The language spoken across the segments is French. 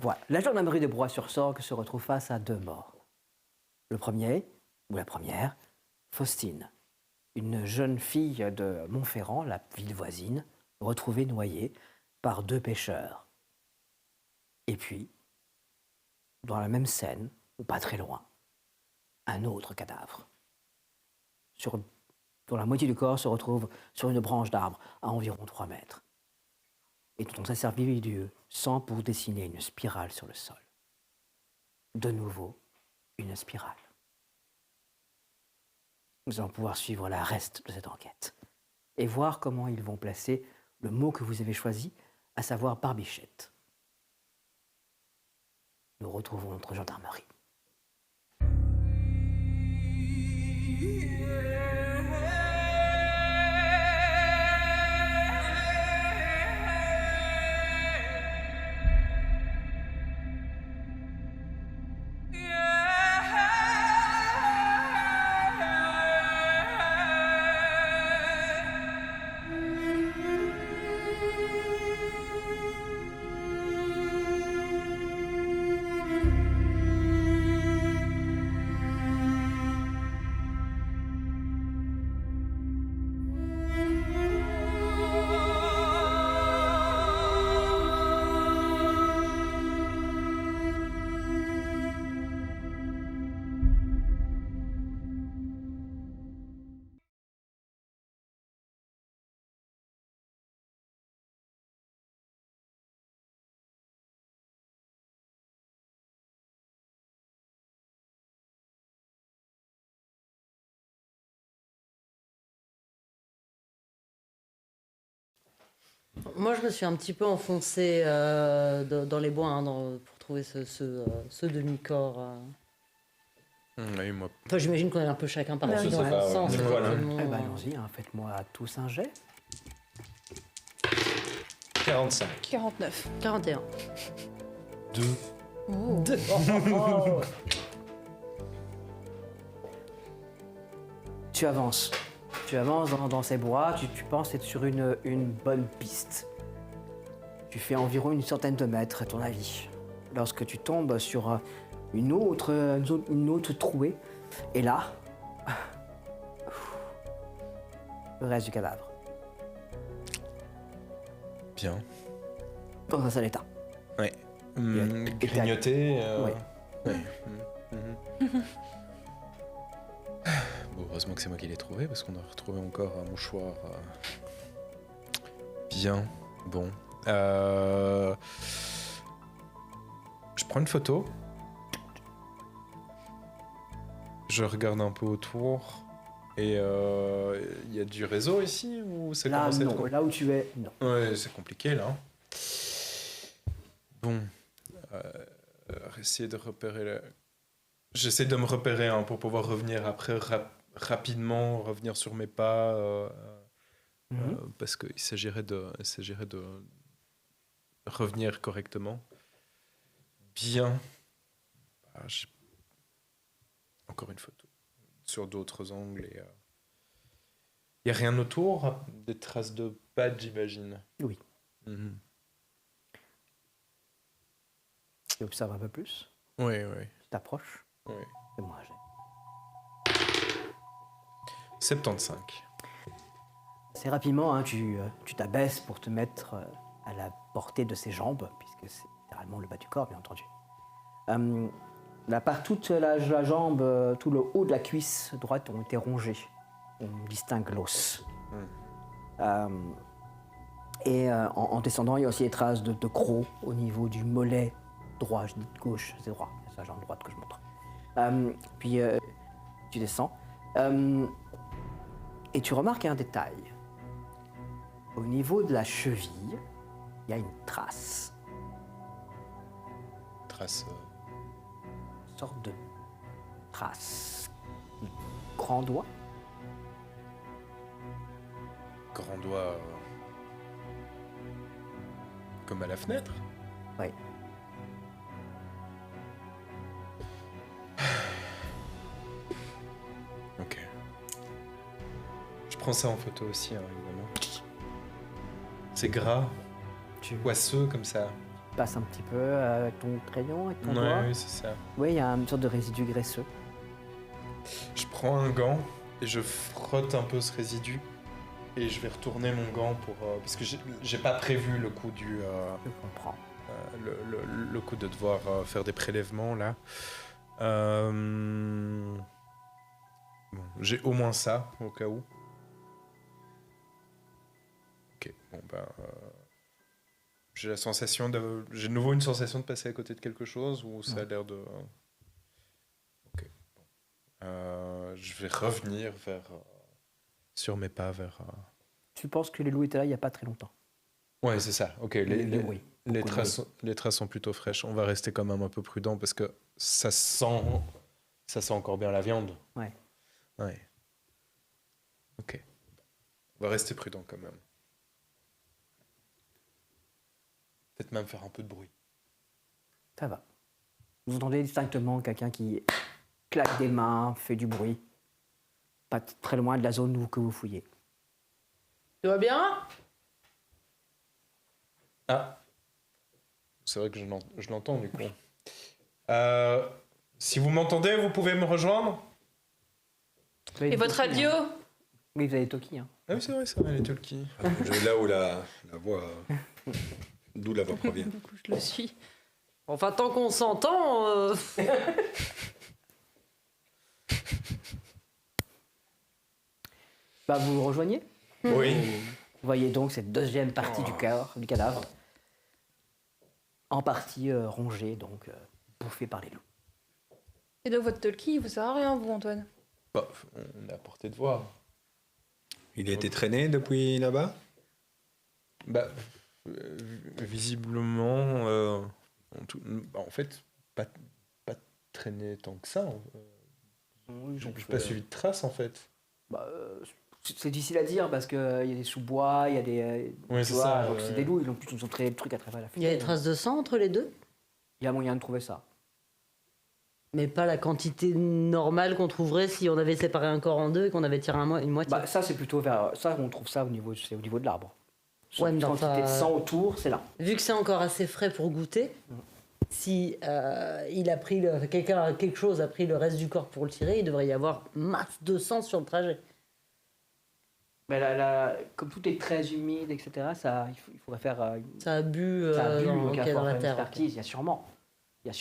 Voilà. La gendarmerie de Broye-sur-Sorgue se retrouve face à 2 morts. Le premier, ou la première, Faustine, une jeune fille de Montferrand, la ville voisine, retrouvée noyée par 2 pêcheurs. Et puis, dans la même scène, ou pas très loin, un autre cadavre. Dont la moitié du corps se retrouve sur une branche d'arbre à environ 3 mètres. Et dont on s'est servi du sang pour dessiner une spirale sur le sol. De nouveau, une spirale. Nous allons pouvoir suivre le reste de cette enquête et voir comment ils vont placer le mot que vous avez choisi, à savoir barbichette. Nous retrouvons notre gendarmerie. Moi, je me suis un petit peu enfoncée dans les bois pour trouver ce demi-corps. Oui, moi. Enfin, j'imagine qu'on est un peu chacun parti dans pas, un sens. ouais. Voilà. effectivement. Eh ben, allons-y, faites-moi tous un jet. 45. 49. 41. 2. Oh. Tu avances. Tu avances dans ces bois, tu penses être sur une bonne piste. Tu fais environ une centaine de mètres, à ton avis. Lorsque tu tombes sur une autre trouée, et là, le reste du cadavre, Bien. dans un sale état. Ouais. Et Grignoter. Ouais. Ouais. Bon, heureusement que c'est moi qui l'ai trouvé, parce qu'on a retrouvé encore un mouchoir. Bien. Bon. Je prends une photo. Je regarde un peu autour. Et il y a du réseau ici ou c'est Là, commencé à être non. Là où tu es, non. Ouais, c'est compliqué là. Bon, essayer de repérer. J'essaie de me repérer pour pouvoir revenir après rapidement, revenir sur mes pas, parce qu'il s'agirait de revenir correctement. Bien. J'ai encore une photo sur d'autres angles et il n'y a rien autour, des traces de pattes, j'imagine. Oui. Mhm. Tu observes un peu plus. Oui, oui. Tu t'approches. Oui. Fais-moi un jet. 75. Assez rapidement, tu t'abaisses pour te mettre à la portée de ses jambes, puisque c'est littéralement le bas du corps, bien entendu. Toute la jambe, tout le haut de la cuisse droite ont été rongés. On distingue l'os. En descendant, il y a aussi des traces de crocs au niveau du mollet droit. Je dis gauche, c'est droit. C'est la jambe droite que je montre. Puis tu descends. Et tu remarques un détail. Au niveau de la cheville, il y a une trace. Trace. Une sorte de trace. Grand doigt. Grand doigt. Comme à la fenêtre. Oui. Ok. Je prends ça en photo aussi, hein, évidemment. C'est gras, poisseux comme ça. passes un petit peu avec ton crayon, avec ton doigt. Oui, c'est ça. Oui, il y a une sorte de résidu graisseux. Je prends un gant et je frotte un peu ce résidu. Et je vais retourner mon gant pour... parce que j'ai pas prévu le coup du... Je comprends. le coup de devoir faire des prélèvements, là. Bon, j'ai au moins ça, au cas où. Ok, bon ben... j'ai la sensation de... J'ai de nouveau une sensation de passer à côté de quelque chose, ou ça a l'air de... Ok, bon. Je vais revenir sur mes pas vers... Tu penses que les loups étaient là il n'y a pas très longtemps. Ouais, c'est ça. Ok, Oui. les traces sont plutôt fraîches. On va rester quand même un peu prudent parce que ça sent encore bien la viande. Ouais. Ok. On va rester prudent quand même. Peut-être même faire un peu de bruit. Ça va. Vous entendez distinctement quelqu'un qui claque des mains, fait du bruit. Pas très loin de la zone que vous fouillez. Tu vas bien? Ah. C'est vrai que je l'entends du coup. Si vous m'entendez, vous pouvez me rejoindre? Et votre radio? Oui, vous avez Toki. Hein. Ah oui, c'est vrai, les talkies. Là où la voix... D'où la voix provient. Du coup, je le suis. Enfin, tant qu'on s'entend... Bah, vous vous rejoignez. Oui. Vous voyez donc cette deuxième partie du cadavre. En partie rongée, donc bouffée par les loups. Et donc votre talkie, il vous sert à rien, vous, Antoine? Bah, on est à portée de voir. Il a été traîné depuis là-bas? Bah, visiblement, en fait, pas traîné tant que ça. J'ai pas suivi de traces en fait. Bah, c'est difficile à dire parce qu'il y a des sous-bois, il y a des. Oui, tu c'est vois, ça. alors que c'est des loups, ils ont pu nous entraîner le truc à travers la Il y a futaie. des traces de sang entre les deux? Il y a moyen de trouver ça. Mais pas la quantité normale qu'on trouverait si on avait séparé un corps en deux et qu'on avait tiré une moitié. Bah, ça, c'est plutôt vers. Ça, on trouve ça au niveau de l'arbre. Ouais, mais La enfin, quantité de sang autour, c'est là. Vu que c'est encore assez frais pour goûter, si il a pris quelque chose a pris le reste du corps pour le tirer, il devrait y avoir masse de sang sur le trajet. Mais comme tout est très humide, etc., il faudrait faire. Ça a bu, Ça a bu, dans, donc il ok, va dans falloir la faire une terre. expertise, il y a sûrement. Mais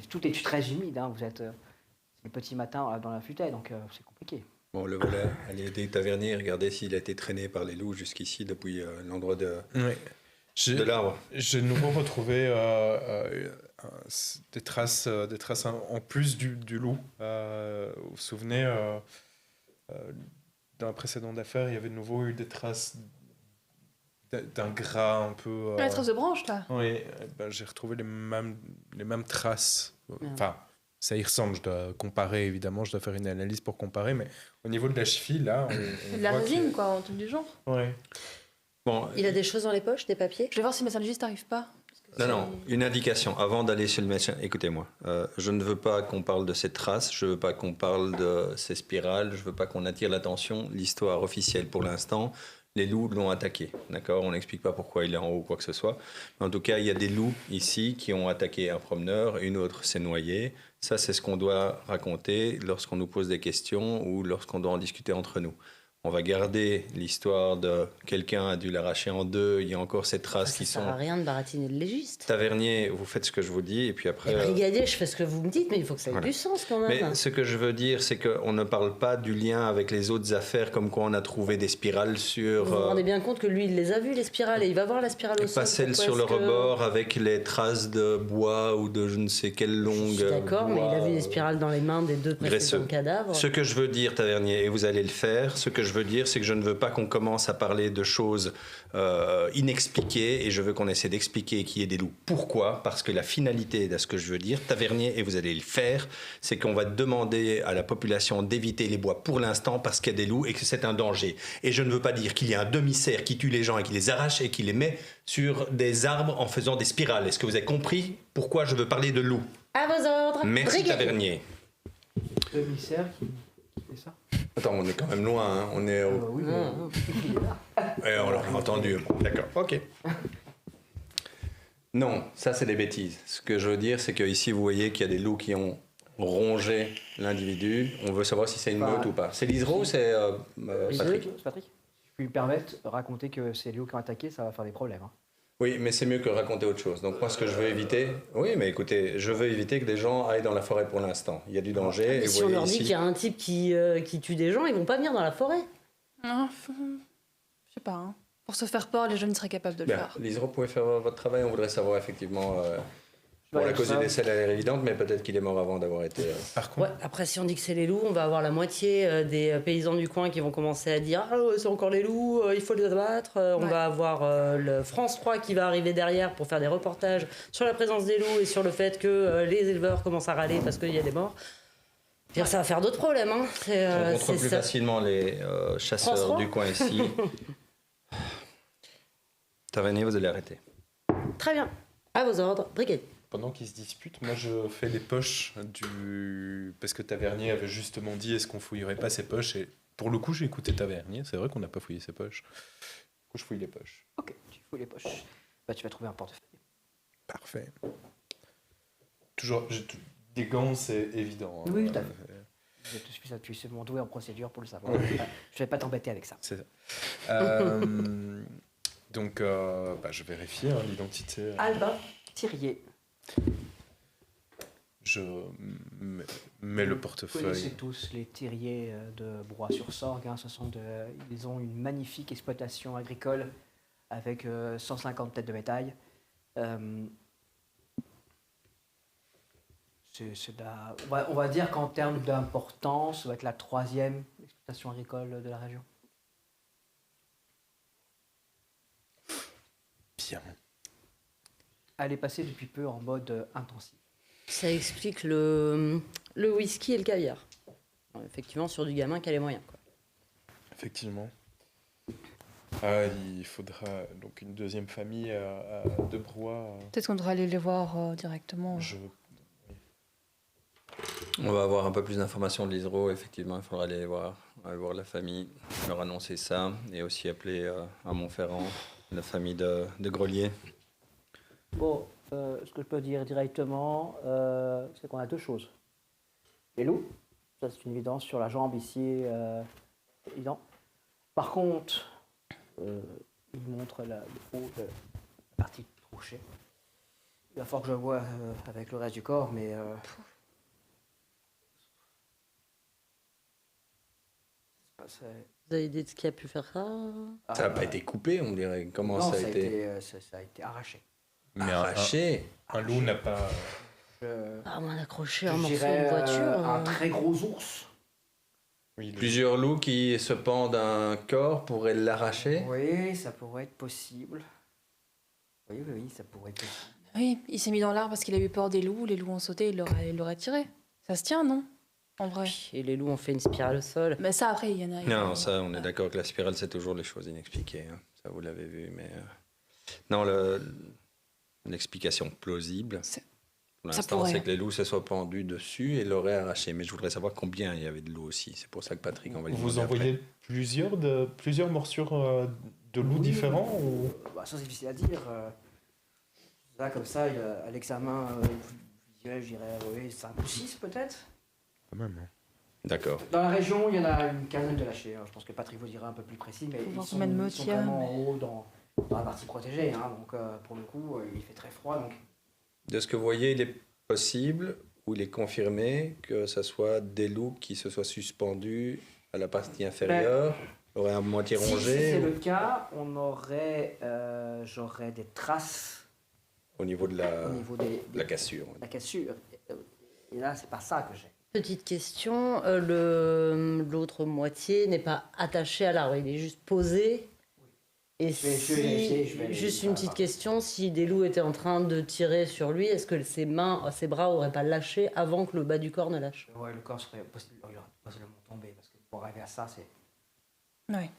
tout est très humide, hein, vous êtes. C'est le petit matin dans la futaie, donc c'est compliqué. Bon, le voilà, aller aider Tavernier, regarder s'il a été traîné par les loups jusqu'ici depuis l'endroit de l'arbre. J'ai de nouveau retrouvé des traces en plus du loup. Vous vous souvenez, dans la précédente affaire, il y avait de nouveau eu des traces d'un gras un peu... La trace de branche, là. Oui, ben, j'ai retrouvé les mêmes traces. Enfin, ça y ressemble, je dois comparer évidemment, je dois faire une analyse pour comparer, mais au niveau de la cheville, là... C'est de la résine, quoi, un truc du genre. Ouais. Bon, Il a des choses dans les poches, des papiers? Je vais voir si le médecin légiste n'arrive pas. non, une indication. Avant d'aller chez le médecin, écoutez-moi. Je ne veux pas qu'on parle de ces traces, je ne veux pas qu'on parle de ces spirales, je ne veux pas qu'on attire l'attention. L'histoire officielle pour l'instant, les loups l'ont attaqué. D'accord? On n'explique pas pourquoi il est en haut ou quoi que ce soit. Mais en tout cas, il y a des loups ici qui ont attaqué un promeneur, une autre s'est noyée. Ça, c'est ce qu'on doit raconter lorsqu'on nous pose des questions ou lorsqu'on doit en discuter entre nous. On va garder l'histoire de quelqu'un a dû l'arracher en deux, il y a encore ces traces Ça qui sert sont... à rien de baratiner le légiste. Tavernier, vous faites ce que je vous dis, et puis après... Et brigadier, je fais ce que vous me dites, mais il faut que ça ait Voilà. du sens quand même. Mais ce que je veux dire, c'est qu'on ne parle pas du lien avec les autres affaires, comme quoi on a trouvé des spirales sur... Vous vous rendez bien compte que lui, il les a vues, les spirales, et il va voir la spirale au sol. pas celle Pourquoi sur le est-ce que- rebord avec les traces de bois ou de je ne sais quelle Je longue... suis d'accord, mais il a vu bois, des spirales dans les mains des deux précédents graisseux. cadavres. Ce que je veux dire, Tavernier, et vous allez le faire, ce que je veux dire, c'est que je ne veux pas qu'on commence à parler de choses inexpliquées, et je veux qu'on essaie d'expliquer qu'il y ait des loups. Pourquoi? Parce que la finalité de ce que je veux dire, Tavernier, et vous allez le faire, c'est qu'on va demander à la population d'éviter les bois pour l'instant parce qu'il y a des loups et que c'est un danger. Et je ne veux pas dire qu'il y a un demi-cerf qui tue les gens et qui les arrache et qui les met sur des arbres en faisant des spirales. Est-ce que vous avez compris pourquoi je veux parler de loups? À vos ordres. Merci, brigadier. Tavernier. Demi-cerf qui fait ça. Attends, on est quand même loin, hein. On est au... Oui, Non. il est là. on l'a entendu. Bon, d'accord, ok. Non, ça c'est des bêtises. Ce que je veux dire, c'est qu'ici vous voyez qu'il y a des loups qui ont rongé l'individu. On veut savoir si c'est une meute ou pas. C'est Lisereau ou c'est Patrick? C'est Patrick. Si je puis me permettre, raconter que c'est Léo qui a attaqué, ça va faire des problèmes. Hein. Oui, mais c'est mieux que raconter autre chose. Donc moi, ce que je veux éviter... Oui, mais écoutez, je veux éviter que des gens aillent dans la forêt pour l'instant. Il y a du danger. Mais et si vous on voyez leur dit ici... qu'il y a un type qui tue des gens, ils vont pas venir dans la forêt. Ah, je sais pas. Hein. Pour se faire peur, les jeunes seraient capables de le Bien, faire. Lisereau, vous pouvez faire votre travail. On voudrait savoir effectivement... Bon, la cause du ça. décès, elle a l'air évidente, mais peut-être qu'il est mort avant d'avoir été... Par contre, Ouais, après, si on dit que c'est les loups, on va avoir la moitié des paysans du coin qui vont commencer à dire ah, c'est encore les loups, il faut les abattre. On Ouais. va avoir le France 3 qui va arriver derrière pour faire des reportages sur la présence des loups et sur le fait que les éleveurs commencent à râler parce qu'il y a des morts. Je veux dire, ça va faire d'autres problèmes. Hein. On contrôle c'est plus ça. facilement les chasseurs François du coin ici. Tavernier, vous allez arrêter. Très bien. À vos ordres, brigadier. pendant qu'ils se disputent, moi je fais les poches du... Parce que Tavernier avait justement dit est-ce qu'on fouillerait pas ses poches, et pour le coup j'ai écouté Tavernier, c'est vrai qu'on n'a pas fouillé ses poches. Du coup je fouille les poches. Ok, tu fous les poches. Bah, tu vas trouver un portefeuille. Parfait. Toujours, des gants c'est évident. Hein. Oui, tout à fait. Je suis suffisamment doué en procédure pour le savoir. Je vais pas t'embêter avec ça. C'est ça. Donc je vérifie hein, l'identité. Albin Thirier. Je mets le Vous connaissez portefeuille. tous les terriers de Broye-sur-Sorgue. Hein. Ils ont une magnifique exploitation agricole avec 150 têtes de bétail. On va dire qu'en termes d'importance, ça va être la 3e exploitation agricole de la région. Bien. Elle est passée depuis peu en mode intensif. Ça explique le whisky et le caviar. Effectivement, sur du gamin qui a les moyens. Quoi. Effectivement. Il faudra donc une deuxième famille à De Broye. Peut-être qu'on devrait aller les voir directement. On va avoir un peu plus d'informations de l'ISRO. Effectivement, il faudra aller voir la famille, leur annoncer ça, et aussi appeler à Montferrand la famille de Grelier. Bon, ce que je peux dire directement, c'est qu'on a 2 choses. Les loups, ça c'est une évidence sur la jambe ici, c'est évident. Par contre, il montre le haut de la partie trouchée. Il va falloir que je vois avec le reste du corps, mais Vous avez idée de ce qui a pu faire ça? Ça n'a pas été coupé, on dirait. Comment non, ça a été ça a été arraché. Mais arraché? un loup n'a pas. À moins d'accrocher un Je morceau dirais, de voiture. un très gros ours. Oui, Plusieurs loups qui se pendent à un corps pourraient l'arracher? Oui, ça pourrait être possible. Oui, ça pourrait être possible. Oui, il s'est mis dans l'arbre parce qu'il a eu peur des loups. Les loups ont sauté, il l'aurait tiré. Ça se tient, non? En vrai. Et les loups ont fait une spirale au sol. Mais ça, après, il y en a. Non, ça, on est d'accord que la spirale, c'est toujours les choses inexpliquées. Hein. Ça, vous l'avez vu, mais... Non, l'explication plausible, C'est- pour ça l'instant, pourrait. c'est que les loups se soient pendus dessus et l'auraient arraché. Mais je voudrais savoir combien il y avait de loups aussi. C'est pour ça que Patrick, on va lui Vous demander envoyez plusieurs morsures de loups différents ou... Bah, ça, c'est difficile à dire. Là, comme ça, à l'examen, je dirais 5 ou 6 peut-être. Quand même. Hein. D'accord. Dans la région, il y en a une quinzaine de lâchés. Hein. Je pense que Patrick vous dira un peu plus précis, mais Faut voir ils combien de sont meutes il y a, vraiment mais- en haut dans la partie protégée. Hein. Donc, pour le coup, il fait très froid. Donc, De ce que vous voyez, il est possible ou il est confirmé que ce soit des loups qui se soient suspendus à la partie inférieure, auraient à moitié si rongé c'est le cas, j'aurais des traces au niveau de au niveau de la cassure. de la cassure. Et là, c'est pas ça que j'ai. Petite question, l'autre moitié n'est pas attaché à l'arbre, il est juste posé. Et Je vais vérifier, je vais juste vérifier, une ça petite va. question, si des loups étaient en train de tirer sur lui, est-ce que ses bras auraient pas lâché avant que le bas du corps ne lâche? Ouais, le corps serait possiblement tombé, parce que pour arriver à ça, Oui.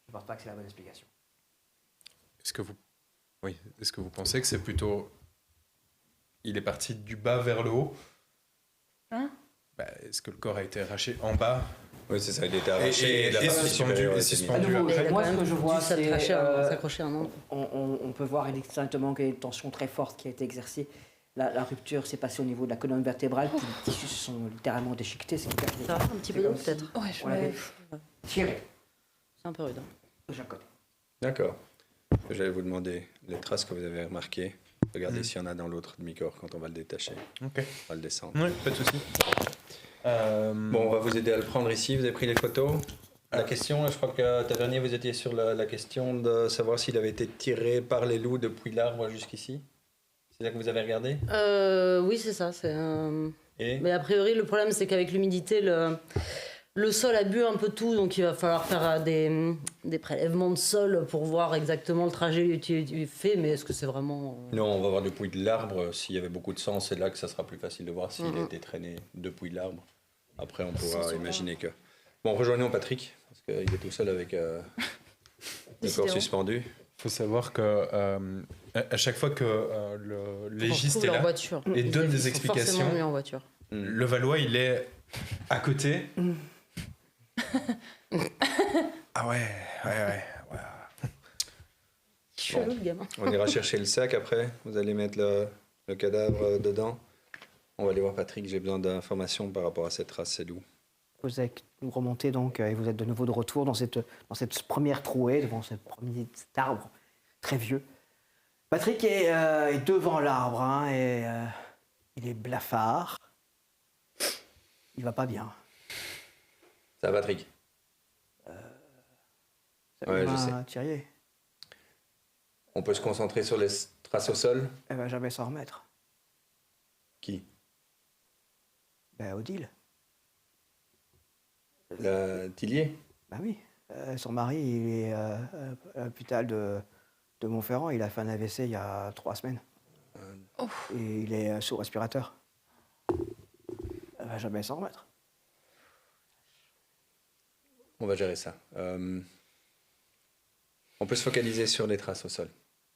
je pense pas que c'est la bonne explication. Est-ce que vous pensez que c'est plutôt... Il est parti du bas vers le haut? Hein? Est-ce que le corps a été arraché en bas Oui, c'est ça, il était arraché. Et la partie suspendu, supérieure et était mise. À suspendu. nouveau, Mais il a moi, quand ce même que je vois, dû c'est s'accrocher à un endroit. on peut voir distinctement qu'il y a une tension très forte qui a été exercée. La rupture s'est passée au niveau de la colonne vertébrale, puis les tissus se sont littéralement déchiquetés. C'est Ça va faire un petit peu d'eau peut-être. Ouais, je On l'avait vais- tiré. C'est un peu rude. Jacob. D'accord. J'allais vous demander les traces que vous avez remarquées. Regardez s'il y en a dans l'autre demi-corps quand on va le détacher. Ok. On va le descendre. Oui, pas de souci. Bon, on va vous aider à le prendre ici. Vous avez pris les photos. La question, je crois que Tavernier, vous étiez sur la question de savoir s'il avait été tiré par les loups depuis l'arbre jusqu'ici. C'est là que vous avez regardé. Oui, c'est ça. Et Mais a priori, le problème, c'est qu'avec l'humidité, le sol a bu un peu tout, donc il va falloir faire des prélèvements de sol pour voir exactement le trajet fait. Mais est-ce que c'est vraiment... non, on va voir depuis de l'arbre. S'il y avait beaucoup de sang, c'est là que ça sera plus facile de voir s'il a été traîné depuis l'arbre. Après, on pourra imaginer que... Bon, rejoignons Patrick, parce qu'il est tout seul avec le corps Décidément. suspendu. Il faut savoir que à chaque fois que le légiste est en là voiture. et donne Ils des sont explications, forcément mis en voiture. le Valois, il est à côté. Ah ouais. Chelou, le gamin. On ira chercher le sac après. Vous allez mettre le cadavre dedans. On va aller voir Patrick. J'ai besoin d'informations par rapport à cette trace. C'est d'où? Vous remontez donc et vous êtes de nouveau de retour dans cette première trouée, devant cet arbre très vieux. Patrick est devant l'arbre hein, et il est blafard. Il va pas bien. Ça va, Patrick? Ça Ouais, va, je sais. Thierry. On peut se concentrer sur les traces au sol? Elle va jamais s'en remettre. Qui? Ben, Odile. La Tillier? Ben oui. Son mari, il est à l'hôpital de Montferrand. Il a fait un AVC il y a 3 semaines. Et il est sous respirateur. Elle va jamais s'en remettre. On va gérer ça. On peut se focaliser sur les traces au sol.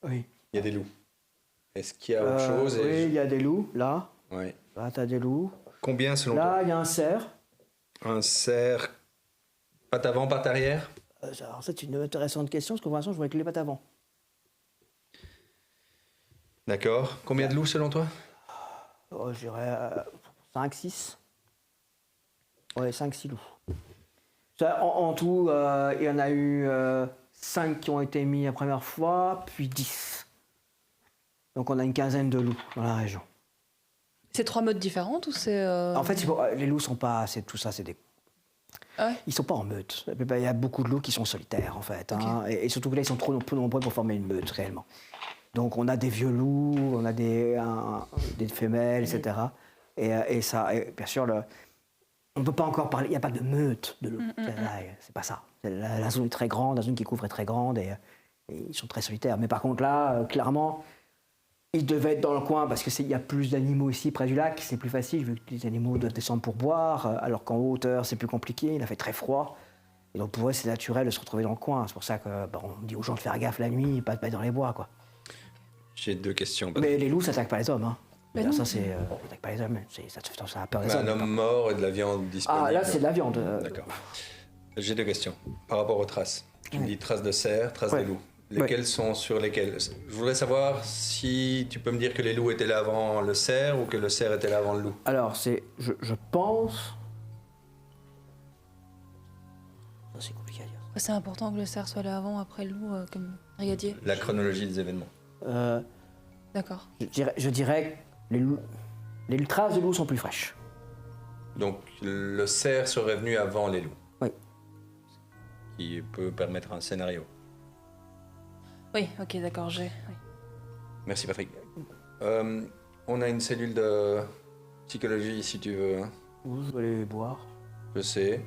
Oui. Il y a des loups. Est-ce qu'il y a autre chose? Oui, il y a des loups, là. Ouais. Là, t'as des loups. Combien selon toi? Là, il y a un cerf. Un cerf, patte avant, patte arrière? Alors, c'est une intéressante question, parce que pour l'instant, je vois que les pattes avant. D'accord. Combien de loups selon toi? Je dirais 5, 6. Ouais, 5, 6 loups. Ça, en tout, il y en a eu 5 qui ont été mis la première fois, puis 10. Donc on a une quinzaine de loups dans la région. C'est 3 modes différentes ou c'est. En fait, les loups sont pas... tout ça, c'est des... Ah ouais. Ils sont pas en meute. Il y a beaucoup de loups qui sont solitaires, en fait. Hein, et surtout que là, ils sont trop peu nombreux pour former une meute, réellement. Donc on a des vieux loups, on a des femelles, etc. Et ça, et bien sûr, on ne peut pas encore parler, il n'y a pas de meute de loups. C'est pas ça. La zone est très grande, la zone qui couvre est très grande et ils sont très solitaires. Mais par contre là, clairement, ils devaient être dans le coin parce qu'il y a plus d'animaux ici près du lac, c'est plus facile vu que les animaux doivent descendre pour boire, alors qu'en hauteur c'est plus compliqué, il a fait très froid. Et donc pour eux c'est naturel de se retrouver dans le coin. C'est pour ça que on dit aux gens de faire gaffe la nuit, pas de mettre dans les bois, quoi. J'ai 2 questions. Mais les loups, ça n'attaque pas les hommes. Hein. Mais non. Ça, ça n'attaque pas les hommes. Ça a peur des Un hommes. homme mort et de la viande disponible. Ah, là, c'est de la viande. D'accord. J'ai 2 questions. Par rapport aux traces. Tu me dis traces de cerf, traces Ouais. de loup. Lesquelles sont sur lesquelles? Je voudrais savoir si tu peux me dire que les loups étaient là avant le cerf ou que le cerf était là avant le loup. Alors, je pense... Ça, c'est compliqué à dire. C'est important que le cerf soit là avant, après le loup, comme brigadier. La chronologie des événements. D'accord. Je dirais que les traces de loup sont plus fraîches. Donc le cerf serait venu avant les loups. Oui. Ce qui peut permettre un scénario. Oui, ok, d'accord, j'ai. Oui. Merci Patrick. On a une cellule de psychologie si tu veux. Hein. Vous, je vais aller boire. Je sais.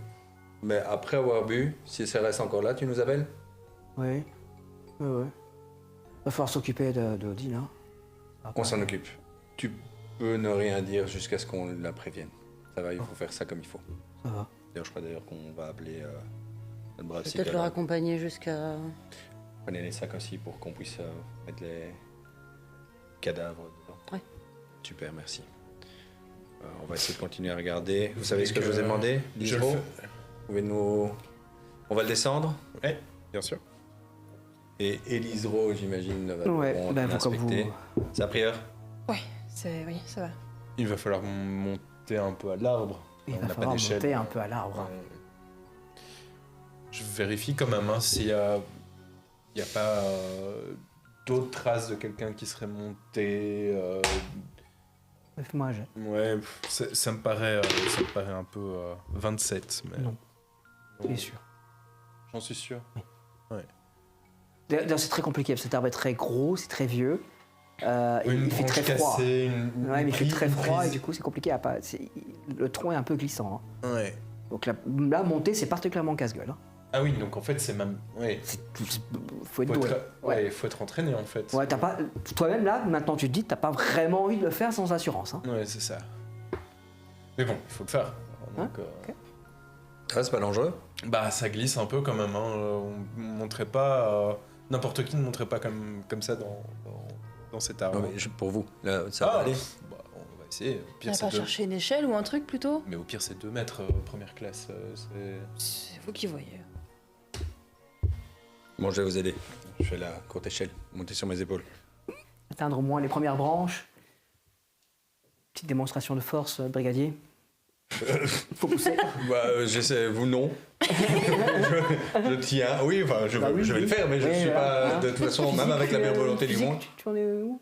Mais après avoir bu, si ça reste encore là, tu nous appelles? Oui. Oui. Va falloir s'occuper d'Odile, hein. On s'en occupe. Tu peux ne rien dire jusqu'à ce qu'on la prévienne. Ça va, il faut faire ça comme il faut. Ça va. D'ailleurs, je crois d'ailleurs qu'on va appeler notre brave Peut-être leur psychologue. accompagner jusqu'à... Prenez les sacs aussi pour qu'on puisse mettre les cadavres dedans. Ouais. Super, merci. On va essayer de continuer à regarder. Vous savez ce que je vous ai demandé? Je le 10 euros fais. On va le descendre. Ouais, bien sûr. Et Elisro, j'imagine, va Ouais, devoir vous, comme vous. l'inspecter. Sa prière. Oui, ça va. Il va falloir monter un peu à l'arbre. Il On va n'a pas falloir d'échelle. monter un peu à l'arbre. Je vérifie quand même s'il y a pas d'autres traces de quelqu'un qui serait monté. Fais-moi un jet. Ouais, ça me paraît un peu 27. Mais... Non. Tu es sûr. J'en suis sûr. D'ailleurs, c'est très compliqué, parce que cet arbre est très gros, c'est très vieux. Il fait très froid. Cassée, Ouais, mais il fait très froid et prise. du coup c'est compliqué à pas. Le tronc est un peu glissant. Hein. Ouais. Donc là, monter c'est particulièrement casse-gueule. Hein. Ah oui, donc en fait c'est même. Ouais. Faut être doué. Faut être entraîné en fait. Ouais, t'as pas. Toi-même là, maintenant tu te dis, t'as pas vraiment envie de le faire sans assurance. Hein. Ouais, c'est ça. Mais bon, il faut le faire. Donc, ok. Ah, c'est pas dangereux. Bah, ça glisse un peu quand même. Hein. On montrait pas. N'importe qui ne montrait pas comme ça dans cet arbre. Non, mais pour vous, là, ça va aller. Bah, on va essayer. Au On pire, va c'est pas chercher une échelle ou un truc plutôt? Mais au pire, c'est 2 mètres, première classe. C'est vous qui voyez. Bon, je vais vous aider. Je fais la courte échelle. Montez sur mes épaules. Atteindre au moins les premières branches. Petite démonstration de force, brigadier. Faut pousser. Bah, j'essaie. Vous, non. je tiens. Oui, enfin, je vais le faire, mais je Oui, suis voilà. pas. De toute façon, même avec la meilleure volonté du physique, monde. Tu en es où?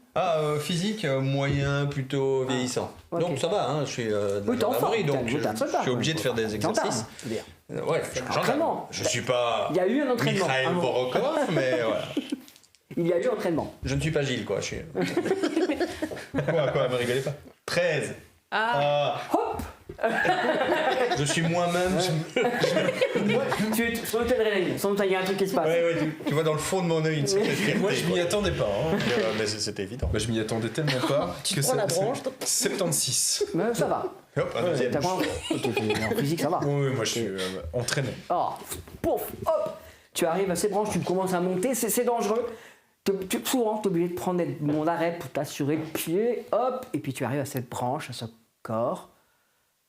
Physique, moyen, plutôt vieillissant. ok. Donc ça va, hein, je suis de Oui, la t'es en forme. gendarmerie, donc T'es un soldat. je suis obligé de faire des Gendarme, exercices. je veux dire. Ouais, entraînement. je suis pas Il y a eu un entraînement. Mikhail Ah bon. Vorokov, mais voilà. Il y a eu entraînement. Je ne suis pas Gilles, quoi. Je suis... quoi, me rigolez pas. 13. Ah, Hop. Je suis moi-même. Sans doute il y a un truc qui se passe. Tu vois dans le fond de mon œil une certaine fierté. Moi, je m'y attendais pas. Hein. Mais c'était évident. Bah, je m'y attendais tellement pas. Tu prends la branche. 76. Mais ça va. Hop, un deuxième. T'as pas en physique, ça va. Oui, moi, je suis entraîné. Oh, pouf, hop. Tu arrives à ces branches, tu commences à monter, c'est dangereux. Souvent, tu es obligé de prendre mon arrêt pour t'assurer le pied, hop, et puis tu arrives à cette branche, à ce corps,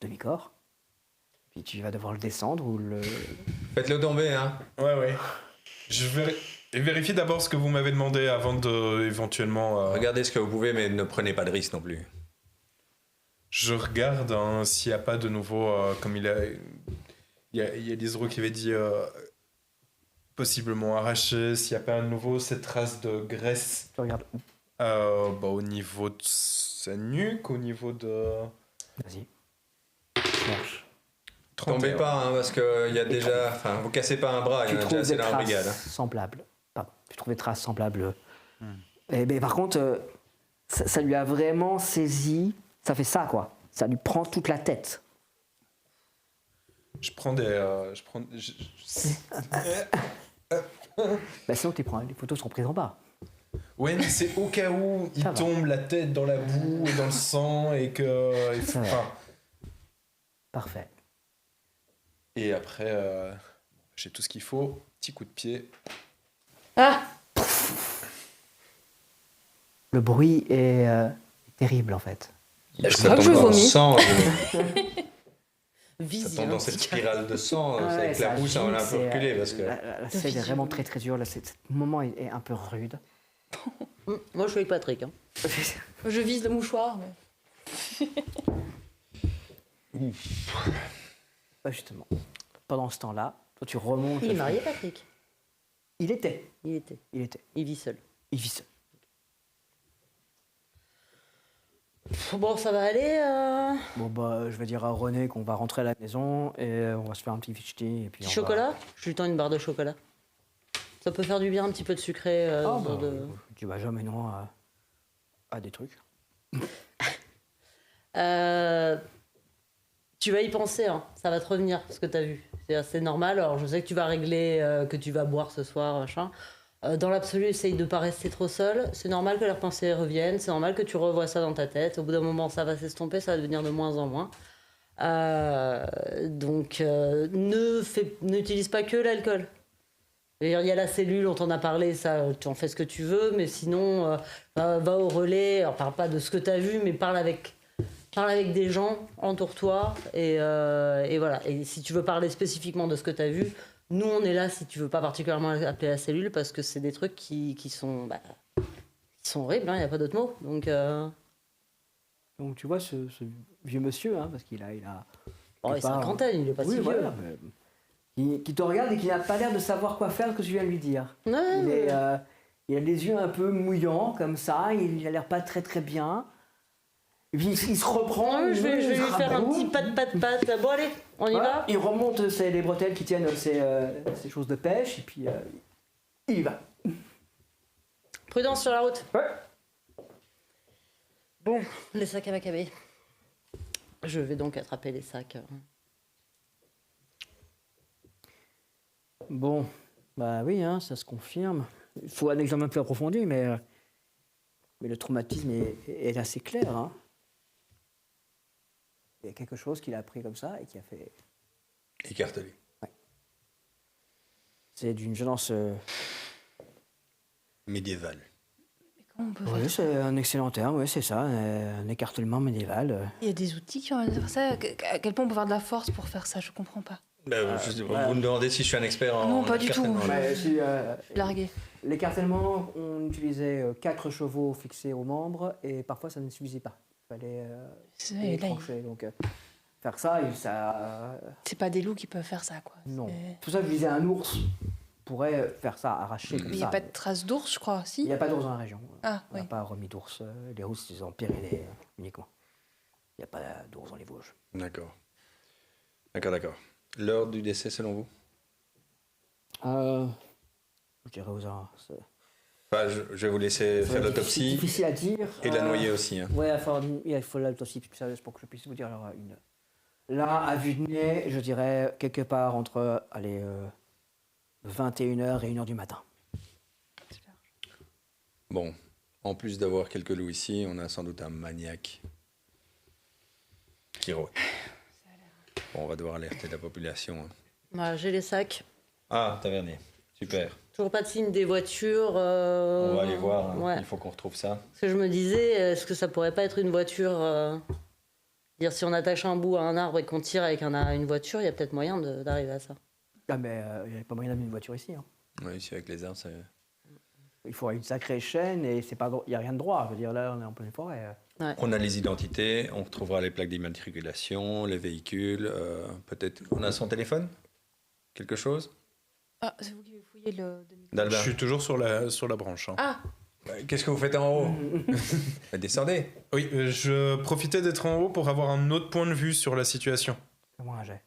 demi-corps. Puis tu vas devoir le descendre ou le. Faites-le tomber, hein. Ouais. Je vais vérifier d'abord ce que vous m'avez demandé avant de éventuellement. Regardez ce que vous pouvez, mais ne prenez pas de risque non plus. Je regarde hein, s'il n'y a pas de nouveau, comme il y a Lisero qui avait dit possiblement arraché, s'il n'y a pas à nouveau cette trace de graisse Tu regardes où? au niveau de sa nuque, au niveau de. Vas-y. Marche. 31. Tombez pas, hein, parce que il y a déjà. Enfin, vous cassez pas un bras, il y Tu en a déjà trouves assez des dans la brigade. traces semblables. Pardon, tu trouves des traces semblables. Mais par contre, ça lui a vraiment saisi. Ça fait ça, quoi. Ça lui prend toute la tête. Je prends des. Bah sinon, les photos seront prises en bas. Ouais, mais c'est au cas où il Ça va. tombe la tête dans la boue et dans le sang et que. Ça va. Enfin, Parfait. et après, j'ai tout ce qu'il faut. Petit coup de pied. ah, Le bruit est terrible, en fait. Je crois que je vomis. Sang, ça Vise, tombe dans cette spirale de sang, Ah ça ouais, éclabousse, ça on a un peu c'est, reculé parce que. La scène est vraiment très très dure. Ce moment est un peu rude. Moi, je suis avec Patrick. Hein. je vise le mouchoir. Mais... Bah, justement, pendant ce temps-là, toi tu remontes. Il est marié, Patrick. Il était. Il était. Il vit seul. Il vit seul. Bon, ça va aller. Bon bah, je vais dire à René qu'on va rentrer à la maison et on va se faire un petit fichti et puis. Petit on chocolat. Je lui tends une barre de chocolat. Ça peut faire du bien, un petit peu de sucré. Va... Ah, dans bah, de- tu vas jamais non à des trucs. Tu vas y penser, hein. Ça va te revenir, ce que tu as vu. C'est assez normal. Alors, je sais que tu vas régler, que tu vas boire ce soir, machin. Dans l'absolu, essaye de ne pas rester trop seul. C'est normal que leurs pensées reviennent. C'est normal que tu revois ça dans ta tête. Au bout d'un moment, ça va s'estomper, ça va devenir de moins en moins. Donc, n'utilise pas que l'alcool. Je veux dire, il y a la cellule, on t'en a parlé, ça, tu en fais ce que tu veux. Mais sinon, va au relais. Alors, parle pas de ce que tu as vu, mais parle avec Parle avec des gens, entoure-toi, et voilà. Et si tu veux parler spécifiquement de ce que tu as vu, nous, on est là si tu veux pas particulièrement appeler la cellule, parce que c'est des trucs qui sont horribles, il n'y a pas d'autre mot. Donc, Donc tu vois ce vieux monsieur, hein, parce qu'il a il a quelque part- cinquantaine, il est pas oui, si vieux. voilà, mais qui te regarde et qui n'a pas l'air de savoir quoi faire que tu viens de lui dire. Ouais, Il a les yeux un peu mouillants comme ça, il a l'air pas très très bien. Et puis il se reprend. je vais lui faire un petit pat. Bon, allez, on y Voilà, va. il remonte les bretelles qui tiennent ces choses de pêche et puis il y va. Prudence sur la route. Ouais. Bon, les sacs à Maccabée. Je vais donc attraper les sacs. Bon, bah oui, hein, ça se confirme. Il faut un examen plus approfondi, mais le traumatisme est assez clair. Hein. Il y a quelque chose qu'il a appris comme ça et qui a fait. Écartelé. C'est d'une violence. Médiéval. Mais comment on peut Oui, faire ça? c'est un excellent terme, oui, c'est ça, un écartèlement médiéval. Il y a des outils qui ont faire ça. À quel point on peut avoir de la force pour faire ça? Je comprends pas. Vous me demandez si je suis un expert en. Non, pas du tout. écartèlement. Ouais, si, Largué. l'écartèlement, on utilisait 4 chevaux fixés aux membres et parfois ça ne suffisait pas. Il fallait les Là, trancher. Donc, faire ça, ça. c'est pas des loups qui peuvent faire ça, quoi. Non. C'est- Tout ça, je disais, un ours pourrait faire ça, arracher comme Mais il n'y ça. a pas de traces d'ours, je crois, Il si? n'y a pas d'ours dans la région. Ah, On n'a oui. pas remis d'ours. Les ours, c'est en Pyrénées uniquement. Il n'y a pas d'ours dans les Vosges. D'accord. D'accord. L'heure du décès, selon vous? Je dirais aux uns. Enfin, je vais vous laisser faire l'autopsie Difficile à dire. et la noyer aussi. Hein. Ouais, il faut l'autopsie plus sérieuse pour que je puisse vous dire une. Là, à vue de nez, je dirais quelque part entre 21h et 1h du matin. Bon, en plus d'avoir quelques loups ici, on a sans doute un maniaque qui rôde. Bon, on va devoir alerter la population. Hein. Voilà, j'ai les sacs. Ah, tavernier. Super. Toujours pas de signe des voitures. On va aller voir. Hein. Ouais. Il faut qu'on retrouve ça. Parce que je me disais, est-ce que ça pourrait pas être une voiture dire si on attache un bout à un arbre et qu'on tire avec une voiture, il y a peut-être moyen d'arriver à ça. Ah, mais il n'y a pas moyen d'amener une voiture ici. Hein. Oui, ici avec les arbres, c'est... Il faudrait une sacrée chaîne et il n'y a rien de droit. Je veux dire, là, on est en pleine forêt. On a les identités, on retrouvera les plaques d'immatriculation, les véhicules, peut-être... On a son téléphone? Quelque chose? Ah, c'est vous qui fouillez le demi. Je D'Albin. suis toujours sur la branche. Hein. Ah, Qu'est-ce que vous faites en haut? Descendez. Oui, je profitais d'être en haut pour avoir un autre point de vue sur la situation. Comment un jet?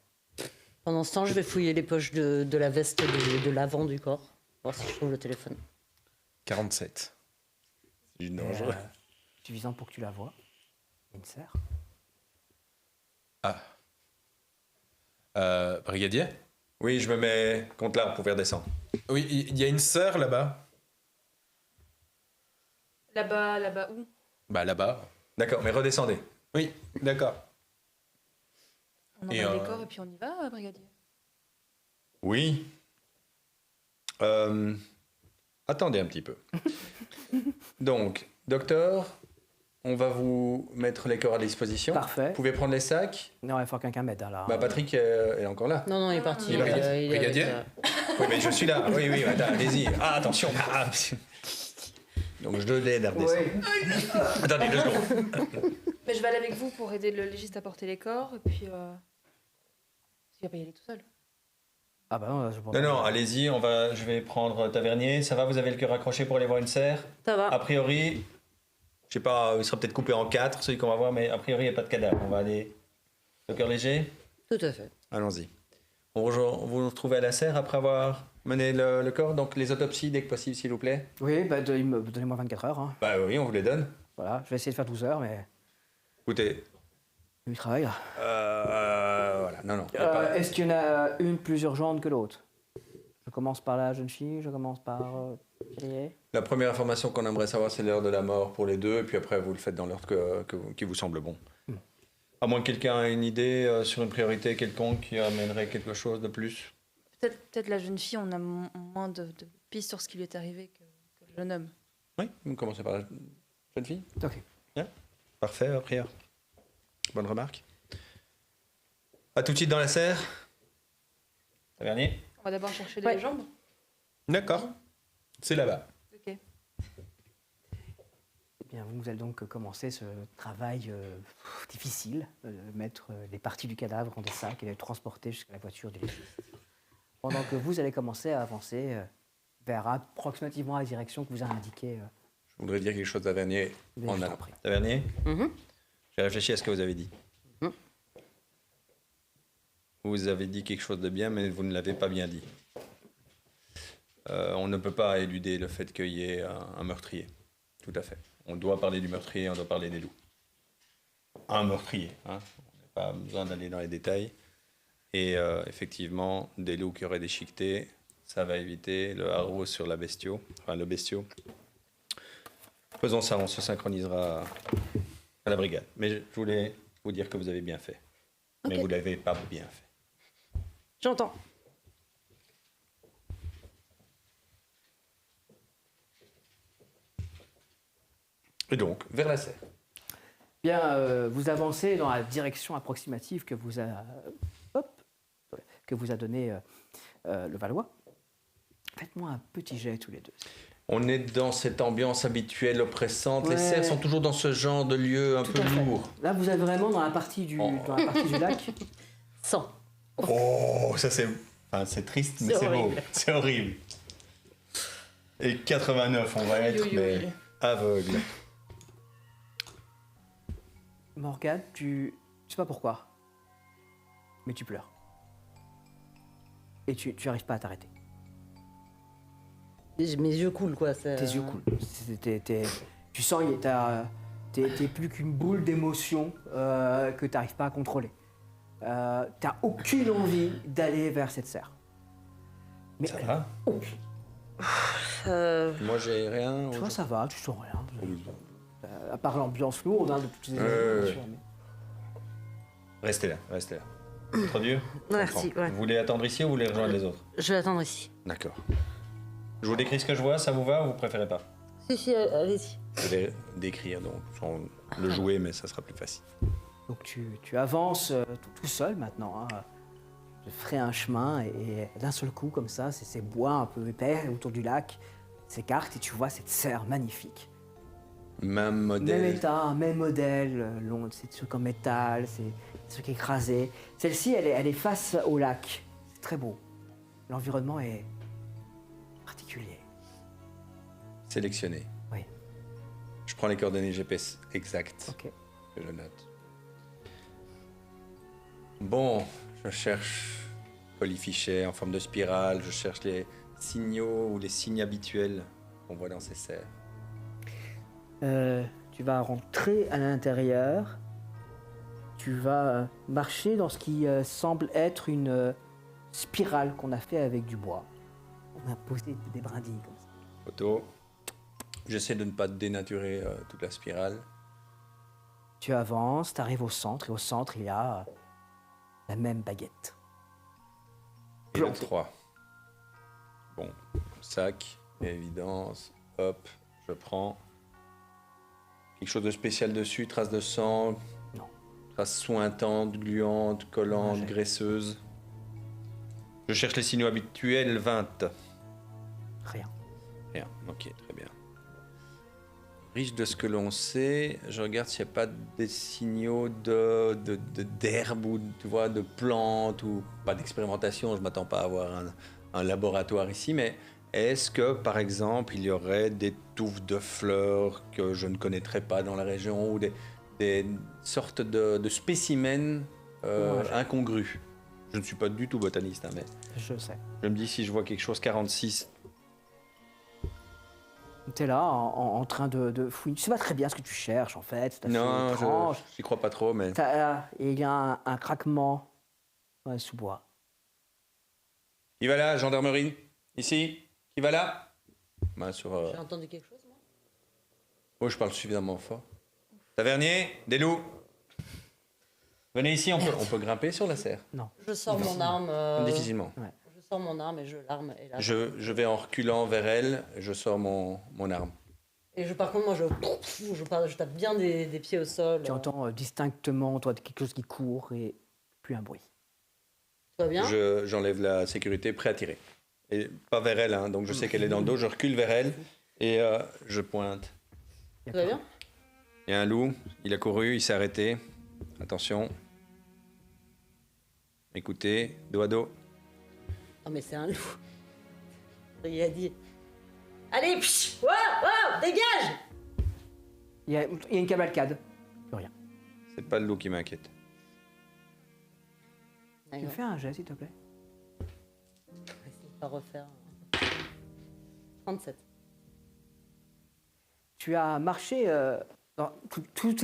Pendant ce temps, je vais fouiller les poches de la veste de l'avant du corps, voir si je trouve le téléphone. 47. C'est Mais, dangereux. suffisant pour que tu la vois. Une serre. Brigadier? Oui, je me mets contre l'arbre pour faire descendre. Oui, il y a une serre là-bas. là-bas où? Bah là-bas. D'accord, mais redescendez. Oui, d'accord. On Et, envoie les corps et puis on y va, brigadier. Oui. Attendez un petit peu. Donc, docteur, on va vous mettre les corps à disposition. Parfait. Vous pouvez prendre les sacs. Non, il faut que quelqu'un m'aide. Là. Bah, Patrick est encore là. Non, il est parti. Il est parti. est Brigadier avec, Oui, mais je suis là. Oui, attends, allez-y. Ah, attention. Ah. Donc, je l'aide à redescendre. Attendez 2 secondes. Mais je vais aller avec vous pour aider le légiste à porter les corps et puis. Il va pas y aller tout seul. Ah bah non, je pense Non, allez-y, je vais prendre Tavernier. Ça va, vous avez le cœur accroché pour aller voir une serre? Ça va. A priori, je sais pas, il sera peut-être coupé en 4, celui qu'on va voir, mais a priori, il n'y a pas de cadavre. On va aller. Le cœur léger? Tout à fait. Allons-y. Vous nous retrouvez à la serre après avoir mené le corps, donc les autopsies dès que possible, s'il vous plaît. Oui, bah, donnez-moi 24 heures. Hein. Bah oui, on vous les donne. Voilà, je vais essayer de faire 12 heures, mais Écoutez, du travail. voilà, non. y a pas- Est-ce qu'il y en a une plus urgente que l'autre? Je commence par la jeune fille, je commence par Kyrie. La première information qu'on aimerait savoir, c'est l'heure de la mort pour les deux, et puis après, vous le faites dans l'ordre qui vous semble bon. À moins que quelqu'un ait une idée sur une priorité quelconque qui amènerait quelque chose de plus. Peut-être la jeune fille, on a moins de pistes sur ce qui lui est arrivé que le jeune homme. Oui, vous commencez par la jeune fille. Ok. Parfait, prière. Bonne remarque. À tout de suite dans la serre. Tavernier. On va d'abord chercher Ouais. les jambes. D'accord. C'est là-bas. Ok. Eh bien, vous allez donc commencer ce travail difficile, mettre les parties du cadavre dans des sacs et les transporter jusqu'à la voiture du légiste. Pendant que vous allez commencer à avancer vers approximativement la direction que vous a indiquée. Je voudrais dire quelque chose à Tavernier Mais en je t'en allant. prie. Tavernier, Mhm. j'ai réfléchi à ce que vous avez dit. Mhm. Vous avez dit quelque chose de bien, mais vous ne l'avez pas bien dit. On ne peut pas éluder le fait qu'il y ait un meurtrier. Tout à fait. On doit parler du meurtrier, on doit parler des loups. Un meurtrier, hein. On n'a pas besoin d'aller dans les détails. Et effectivement, des loups qui auraient déchiqueté, ça va éviter le haro sur le bestiau. Faisons ça, on se synchronisera à la brigade. Mais je voulais vous dire que vous avez bien fait. Mais Ok. vous ne l'avez pas bien fait. J'entends. Et donc, vers la serre. Bien, vous avancez dans la direction approximative que vous a donné le Valois. Faites-moi un petit jet tous les deux. On est dans cette ambiance habituelle, oppressante. Les Ouais. serres sont toujours dans ce genre de lieu un Tout peu à fait. lourd. Là, vous êtes vraiment dans la partie du, Oh. dans la partie du lac. 100. Oh, ça c'est... Enfin, c'est triste, mais C'est c'est beau. horrible. C'est horrible. Et 89, on va être Oui, oui, mais oui. aveugle. Morgane, tu sais pas pourquoi, mais tu pleures. Et tu arrives pas à t'arrêter. Mes yeux coulent, quoi. Tes yeux coulent. Tu sens t'es plus qu'une boule d'émotion que tu n'arrives pas à contrôler. T'as aucune envie d'aller vers cette serre. Mais Ça va Euh, Moi, j'ai rien. tu vois, ça va, tu sens rien. Oui. À part l'ambiance lourde de toutes ces Ouais, événements, bien ouais. sûr, mais- Restez là, restez là. C'est trop dur Merci, Comprends. ouais. Vous voulez attendre ici ou vous voulez rejoindre les autres? Je vais attendre ici. D'accord. Je vous décris ce que je vois, ça vous va ou vous préférez pas? Si, allez-y. Je vais décrire, donc, sans le jouer, mais ça sera plus facile. Donc tu avances tout seul maintenant. Hein. Tu ferais un chemin et d'un seul coup, comme ça, ces bois un peu épais autour du lac s'écartent et tu vois cette serre magnifique. Même Même modèle. état, même modèle, long, c'est des trucs en métal, c'est des trucs écrasés. Celle-ci, elle est face au lac. C'est très beau. L'environnement est particulier. Sélectionné. Oui. Je prends les coordonnées GPS exactes Ok. que je note. Bon, je cherche polyfichet en forme de spirale, je cherche les signaux ou les signes habituels qu'on voit dans ces serres. Tu vas rentrer à l'intérieur. Tu vas marcher dans ce qui semble être une spirale qu'on a fait avec du bois. On a posé des brindilles comme ça. Photo. J'essaie de ne pas dénaturer toute la spirale. Tu avances, tu arrives au centre, et au centre, il y a la même baguette. Et le Planté. 3. Bon, sac, évidence, hop, je prends. Quelque chose de spécial dessus, traces de sang, Non. traces sointantes, gluantes, collantes, Ouais. graisseuses. Je cherche les signaux habituels, 20. Rien. Rien, ok, très bien. Riche de ce que l'on sait, je regarde s'il n'y a pas des signaux d'herbe ou tu vois, de plantes ou pas d'expérimentation. Je ne m'attends pas à avoir un laboratoire ici, mais est-ce que par exemple il y aurait des touffes de fleurs que je ne connaîtrais pas dans la région ou des sortes de spécimens Ouais. incongrus? Je ne suis pas du tout botaniste, hein, mais Je sais. je me dis si je vois quelque chose 46. Tu es là en train de fouiller. Tu sais pas très bien ce que tu cherches en fait. C'est assez Non, étrange. je n'y crois pas trop, mais... Il y a un craquement dans le sous-bois. Qui va là, gendarmerie? Ici? Qui va là? Bah, sur, J'ai entendu quelque chose, moi? Oh, je parle suffisamment fort. Tavernier, des loups. Venez ici, on peut grimper sur la serre. Non. Je sors mon arme. Difficilement. Je sors mon arme et je l'arme. Et là, Je vais en reculant vers elle, je sors mon arme. Et par contre, moi, je tape bien des pieds au sol. Tu entends distinctement, toi, quelque chose qui court et plus un bruit. Tout va bien? J'enlève la sécurité, prêt à tirer. Et pas vers elle, hein, donc je sais qu'elle est dans le dos, je recule vers elle et je pointe. Tout va bien? Il y a un loup, il a couru, il s'est arrêté. Attention. Écoutez, dos à dos. Non, mais c'est un loup. Il a dit. Allez, psh, wow, dégage! Il y a une cavalcade. Plus rien. C'est pas le loup qui m'inquiète. Tu me fais un jet, s'il te plaît. On va refaire. 37. Tu as marché. Tous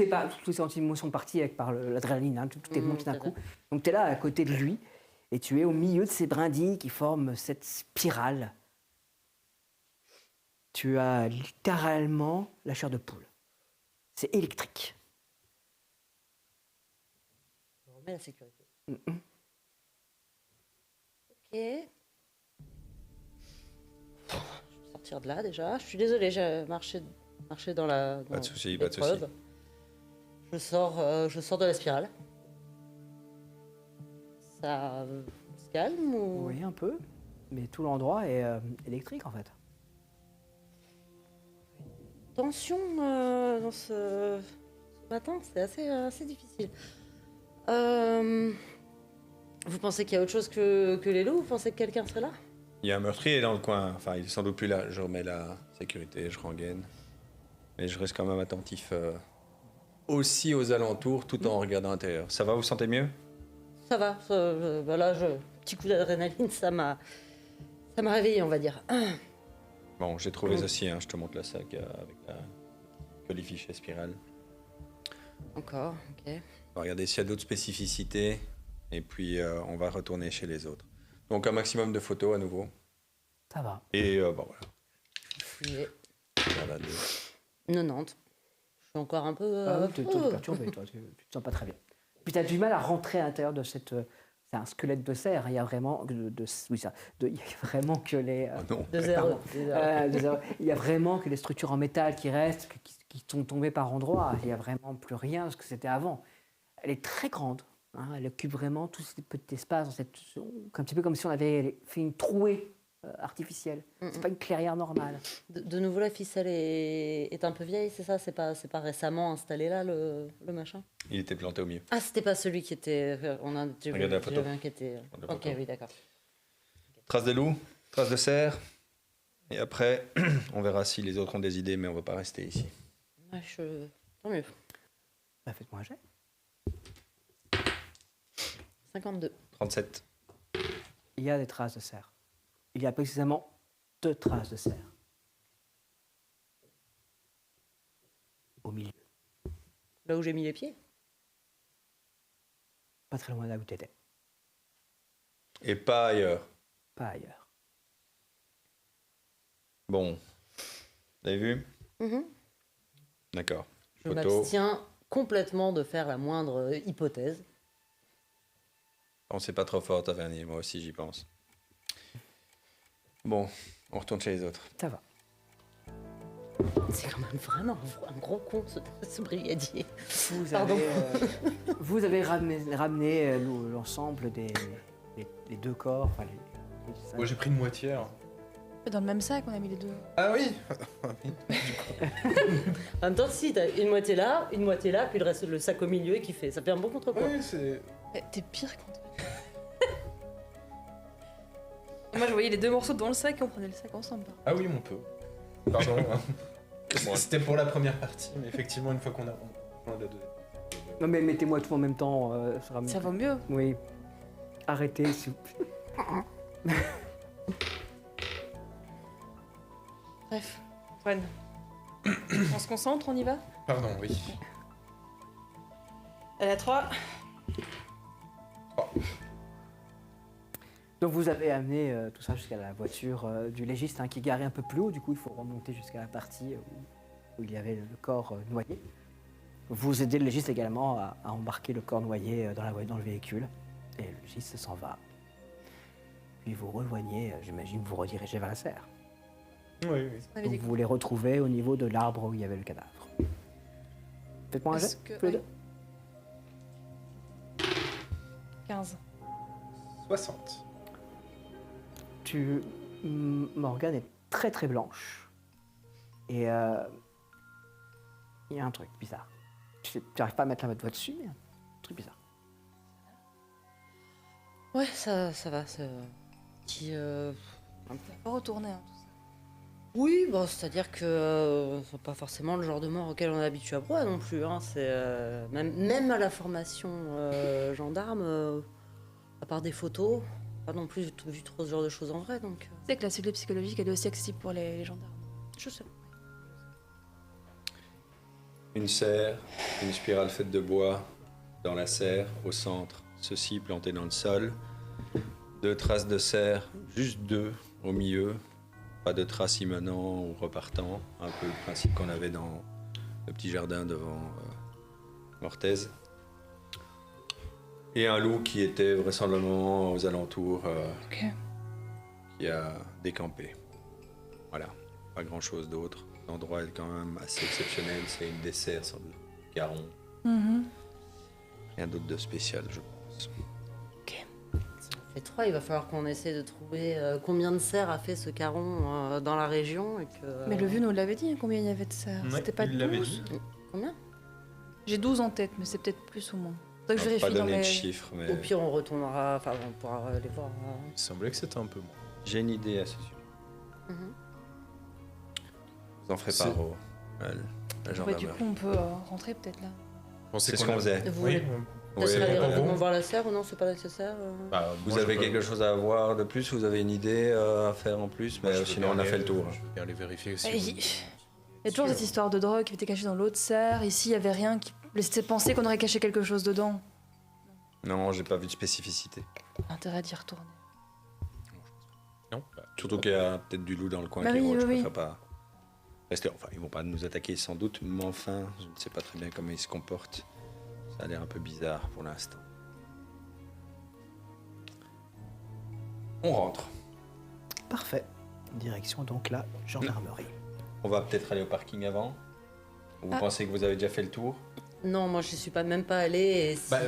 les sentiments sont partis par l'adrénaline, hein, tout est monté d'un c'est coup. vrai. Donc tu es là à côté de lui et tu es au milieu de ces brindilles qui forment cette spirale. Tu as littéralement la chair de poule. C'est électrique. Je remets la sécurité. Mhm. Ok. Je vais sortir de là déjà. Je suis désolée, j'ai marché dans la. Pas de dans souci, pas de l'épreuve. souci. Je sors de la spirale. Ça se calme ou. Oui, un peu. Mais tout l'endroit est électrique en fait. Tension dans ce matin, c'est assez difficile. Vous pensez qu'il y a autre chose que les loups? Vous pensez que quelqu'un serait là? Il y a un meurtrier dans le coin. Enfin, il est sans doute plus là. Je remets la sécurité, je rengaine. Mais je reste quand même attentif aussi aux alentours tout en regardant à l'intérieur. Ça va, vous sentez mieux? Ça va. Petit coup d'adrénaline, ça m'a réveillé, on va dire. Bon, j'ai trouvé aussi, hein, je te montre la sac avec la colifichet spirale. Encore, ok. On va regarder s'il y a d'autres spécificités. Et puis, on va retourner chez les autres. Donc, un maximum de photos à nouveau. Ça va. Et bon, voilà. Fouillé. Voilà, 90. Je suis encore un peu. Tu es perturbé, toi. Tu te sens pas très bien. Puis tu as du mal à rentrer à l'intérieur de cette. C'est un squelette de cerf. Il y a vraiment il y a vraiment que les. Oh non. De zéro. Il y a vraiment que les structures en métal qui restent, qui sont tombées par endroits. Il y a vraiment plus rien de ce que c'était avant. Elle est très grande. Hein, elle occupe vraiment tout ce petit espace, un petit peu comme si on avait fait une trouée artificielle. C'est pas une clairière normale. De nouveau, la ficelle est un peu vieille, c'est ça? C'est pas récemment installé là, le machin? Il était planté au milieu. Ah, c'était pas celui qui était. Regarde la photo. J'avais un qui était. La Ok, photo. oui, d'accord. Trace de loup, trace de cerf. Et après, on verra si les autres ont des idées, mais on va pas rester ici. Ouais, tant mieux. Bah, faites-moi un jet. 52. 37. Il y a des traces de cerf. Il y a précisément 2 traces de cerf. Au milieu. Là où j'ai mis les pieds? Pas très loin de là où tu étais. Et pas ailleurs. Pas ailleurs. Bon. Vous avez vu? Mhm. D'accord. Je Photo. m'abstiens complètement de faire la moindre hypothèse. Pensez pas trop fort, Tavernier. Moi aussi, j'y pense. Bon, on retourne chez les autres. Ça va. C'est quand même vraiment un gros con, ce brigadier. Vous Pardon. avez, vous avez ramené l'ensemble des 2 corps. Enfin, Moi, j'ai pris une moitié. Alors. Dans le même sac, on a mis les 2. Ah oui. En même temps, si, t'as une moitié là, puis le reste, le sac au milieu qui fait. Ça fait un bon contrepoids. Oui, c'est. T'es pire contre. Moi, je voyais les 2 morceaux dans le sac et on prenait le sac ensemble. Ah oui, on peut. Pardon. hein. C'était pour la première partie, mais effectivement, une fois qu'on a la deuxième. Non mais mettez-moi tout en même temps. Ça vaut mieux. Oui. Arrêtez, s'il vous plaît. Bref, Antoine. On se concentre, on y va? Pardon, oui. Elle a 3. Donc vous avez amené tout ça jusqu'à la voiture du légiste hein, qui est garée un peu plus haut. Du coup, il faut remonter jusqu'à la partie où il y avait le corps noyé. Vous aidez le légiste également à embarquer le corps noyé dans le véhicule. Et le légiste s'en va. Puis vous rejoignez, j'imagine, vous redirigez vers la serre. Oui, oui. On avait Donc des vous les retrouvez au niveau de l'arbre où il y avait le cadavre. Faites-moi un Est-ce jet, que- tous les deux. 15. 60. Morgane est très très blanche. Et il y a un truc bizarre. Tu n'arrives pas à mettre la doigt dessus, mais un truc bizarre. Ouais, ça va. C'est petit. Pas retourner, hein, tout ça. Oui, bon, c'est-à-dire que c'est pas forcément le genre de mort auquel on est habitué à Broye non plus. Hein. C'est même à la formation gendarme, à part des photos, pas non plus vu trop ce genre de choses en vrai. Donc, Tu sais que la cellule psychologique, elle est aussi accessible pour les gendarmes. je sais. Une serre, une spirale faite de bois, dans la serre, au centre, ceci planté dans le sol. 2 traces de serre, juste 2 au milieu. Pas de traces y menant ou repartant. Un peu le principe qu'on avait dans le petit jardin devant Mortaise. Et un loup qui était vraisemblablement aux alentours, Ok. qui a décampé. Voilà, pas grand-chose d'autre. L'endroit est quand même assez exceptionnel. C'est une dessert sur le Garon. Mhm. Rien d'autre de spécial, je pense. On fait 3, il va falloir qu'on essaie de trouver combien de cerfs a fait ce caron dans la région. Et que, Mais le vieux nous l'avait dit, hein, combien il y avait de serres. Ouais, C'était pas il l'avait 12. dit. Combien? J'ai 12 en tête, mais c'est peut-être plus ou moins. Faudrait que je On va pas vérifie dans donner de mes... chiffres, mais Au pire, on retournera, enfin, on pourra les voir. Il semblait que c'était un peu moins. j'ai une idée à ce sujet. Mhm. Vous en ferez C'est- part la Ouais, du gendarmerie. coup, on peut rentrer peut-être là. C'est ce qu'on faisait. Vous Oui, voulez Oui, peut-être aller pour vous. rapidement voir la serre ou non, c'est pas nécessaire bah, Vous moi, je avez peux- quelque chose à voir de plus? Vous avez une idée à faire en plus? moi, Mais je veux sinon, on bien a aller- fait le tour. Je veux bien aller vérifier aussi. Et il y a toujours cette histoire de drogue qui était cachée dans l'autre serre. Ici, il y avait rien qui laissait penser qu'on aurait caché quelque chose dedans. Non, j'ai pas vu de spécificité. Intérêt d'y retourner. Non, bah, Surtout qu'il y a peut-être du loup dans le coin Bah qui oui, rôde. Je oui, préfère pas rester. Enfin, ils vont pas nous attaquer sans doute, mais enfin, je ne sais pas très bien comment ils se comportent. Ça a l'air un peu bizarre pour l'instant. On rentre. Parfait. Direction donc la gendarmerie. On va peut-être aller au parking avant. Ou vous Ah. pensez que vous avez déjà fait le tour? Non, moi je suis pas même pas allée. Et si, bah,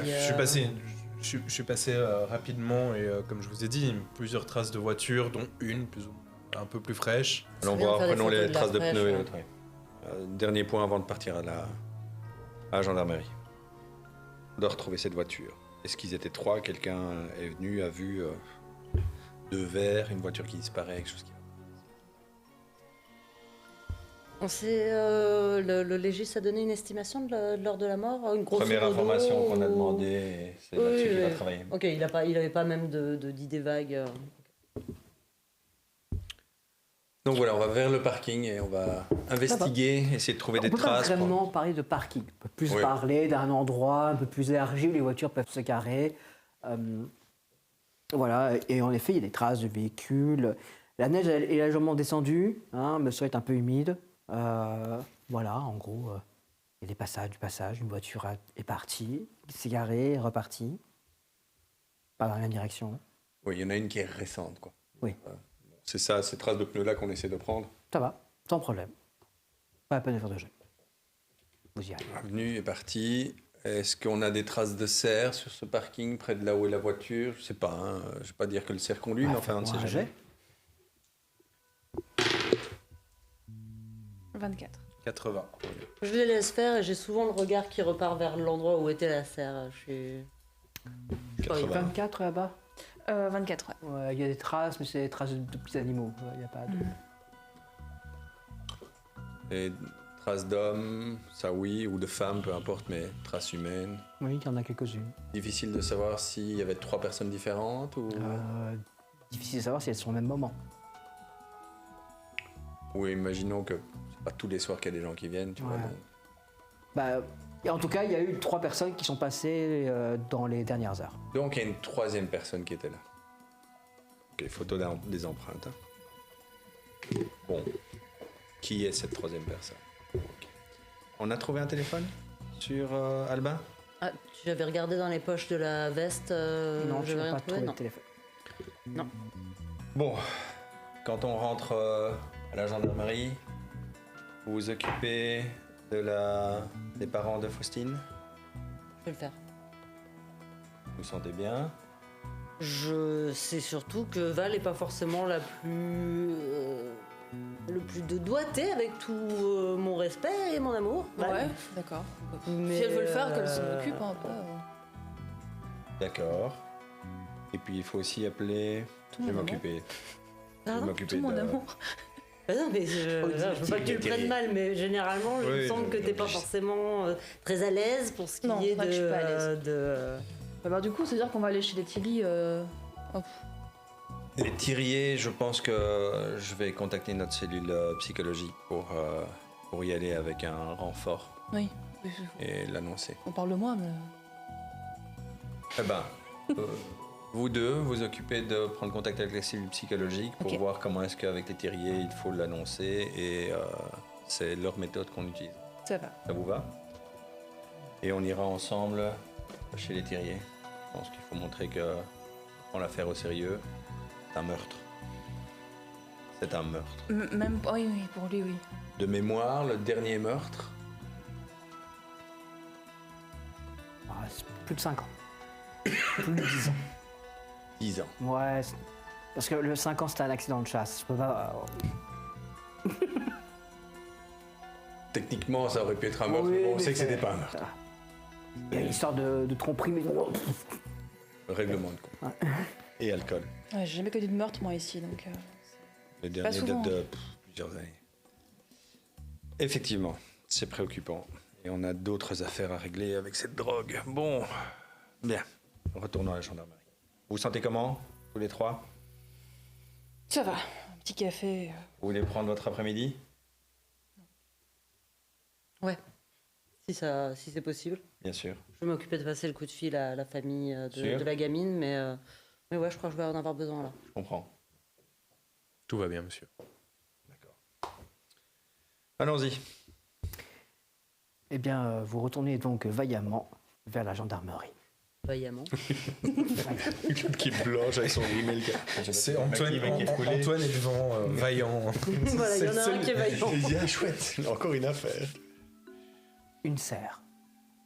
je suis passé rapidement et comme je vous ai dit, plusieurs traces de voitures, dont une plus ou moins un peu plus fraîche. Ça Allons serait bien voir, de faire des prenons photos les de la traces de fraîche, pneus et ouais. l'autre. Ouais. Dernier point avant de partir à la gendarmerie. On doit retrouver cette voiture. Est-ce qu'ils étaient 3? Quelqu'un est venu, a vu 2 verres, une voiture qui disparaît, quelque chose qui... On sait, le légiste a donné une estimation de l'heure de la mort, une grosse Première information qu'on a demandé, c'est là-dessus qu'il va travailler. Ok, il avait pas même d'idées vagues. Donc voilà, on va vers le parking et on va investiguer, essayer de trouver On des peut pas traces. vraiment parler de parking. On peut plus Oui. parler d'un endroit un peu plus élargi où les voitures peuvent se garer. Voilà, et en effet, il y a des traces de véhicules. La neige elle est légèrement descendue, hein, le sol est un peu humide. Voilà, en gros, il y a des passages, du passage. Une voiture est partie, s'est garée, est repartie. Pas dans la même direction. Oui, il y en a une qui est récente, quoi. Oui. C'est ça, ces traces de pneus-là qu'on essaie de prendre. Ça va, sans problème. Pas la peine de faire de jeu. Vous y allez. Venu est parti. Est-ce qu'on a des traces de serre sur ce parking près de là où est la voiture? Je sais pas, hein. Je vais pas dire que le cerf conduit, mais enfin, on ne sait Faites-moi un jamais. jet. 24. 80. Je les laisse faire et j'ai souvent le regard qui repart vers l'endroit où était la serre. Je suis. 80. 24 là-bas. 24, ouais. Ouais, il y a des traces, mais c'est des traces de petits animaux. Il n'y a pas de... Et traces d'hommes, ça oui, ou de femmes, peu importe, mais traces humaines. Oui, il y en a quelques-unes. Difficile de savoir s'il y avait 3 personnes différentes ou... Difficile de savoir si elles sont au même moment. Ou imaginons que c'est pas tous les soirs qu'il y a des gens qui viennent, tu vois. Ouais. donc- Bah, et en tout cas, il y a eu 3 personnes qui sont passées dans les dernières heures. Donc il y a une 3e personne qui était là. Ok, photo des empreintes. hein. Bon, qui est cette 3e personne? Ok. On a trouvé un téléphone sur Albin? Ah, tu avais regardé dans les poches de la veste non, je j'avais n'ai rien pas trouvé, trouvé non. de téléphone. Non. Bon, quand on rentre À la gendarmerie, vous vous occupez des parents de Faustine. Je vais le faire. Vous vous sentez bien? Je sais surtout que Val n'est pas forcément le plus de doigté avec tout mon respect et mon amour. Val. Ouais, d'accord. Mais, Si elle veut le faire, qu'elle s'en occupe un peu. D'accord. Et puis il faut aussi appeler. Tout Je vais mon amour. m'occuper. Je vais Pardon m'occuper Tout mon de. amour. Bah non, mais je veux pas que tu le prennes mal, mais généralement, il me Oui, semble que t'es pas je- forcément très à l'aise pour ce qui Non, est c'est vrai que je suis pas à l'aise. de... Bah, du coup, c'est-à-dire qu'on va aller chez les Tilly. Les Thiriers, je pense que je vais contacter notre cellule psychologique pour y aller avec un renfort Oui. et l'annoncer. On parle de moi, mais. Eh ben, vous deux, vous occupez de prendre contact avec les cellules psychologiques pour Ok. voir comment est-ce qu'avec les Thiriers, il faut l'annoncer et c'est leur méthode qu'on utilise. Ça va. Ça vous va? Et on ira ensemble chez les Thiriers. Je pense qu'il faut montrer que on l'affaire au sérieux. C'est un meurtre. C'est un meurtre. Même. Oui, oui, pour lui, oui. De mémoire, le dernier meurtre, Ah, c'est plus de 5 ans. Plus de 10 ans. 10 ans. Ouais, parce que le 5 ans, c'était un accident de chasse. Je peux pas. Techniquement, ça aurait pu être un meurtre, Oui, mais bon, on mais sait que c'est- c'était pas un meurtre. Il y a une histoire de tromperie, mais. Règlement de compte. Et alcool. Ouais, j'ai jamais connu de meurtre, moi, ici, donc. Le dernier souvent. date de plusieurs années. Effectivement, c'est préoccupant. Et on a d'autres affaires à régler avec cette drogue. Bon, bien. Retournons à la gendarmerie. Vous vous sentez comment, tous les trois? Ça va. Un petit café. Vous voulez prendre votre après-midi? Ouais, si c'est possible. Bien sûr. Je vais m'occuper de passer le coup de fil à la famille Sûr. de la gamine, mais ouais, je crois que je vais en avoir besoin là. Je comprends. Tout va bien, monsieur. D'accord. Allons-y. Eh bien, vous retournez donc vaillamment vers la gendarmerie. Vaillamment. Qui blanche avec son email. C'est Antoine est devant, vaillant. Voilà, il y en a un qui est vaillant. Il dit, ah, chouette, encore une affaire. Une serre.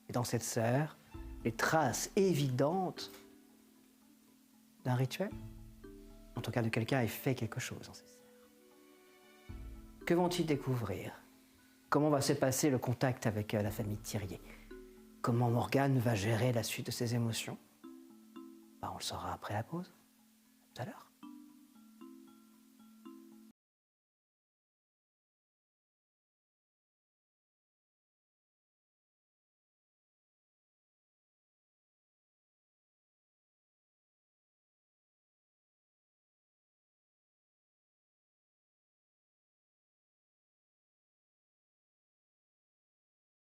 Et dans cette serre, les traces évidentes d'un rituel. En tout cas, de quelqu'un ait fait quelque chose dans cette serre. Que vont-ils découvrir? Comment va se passer le contact avec la famille Thirier? Comment Morgane va gérer la suite de ses émotions? Bah, on le saura après la pause. À tout à l'heure.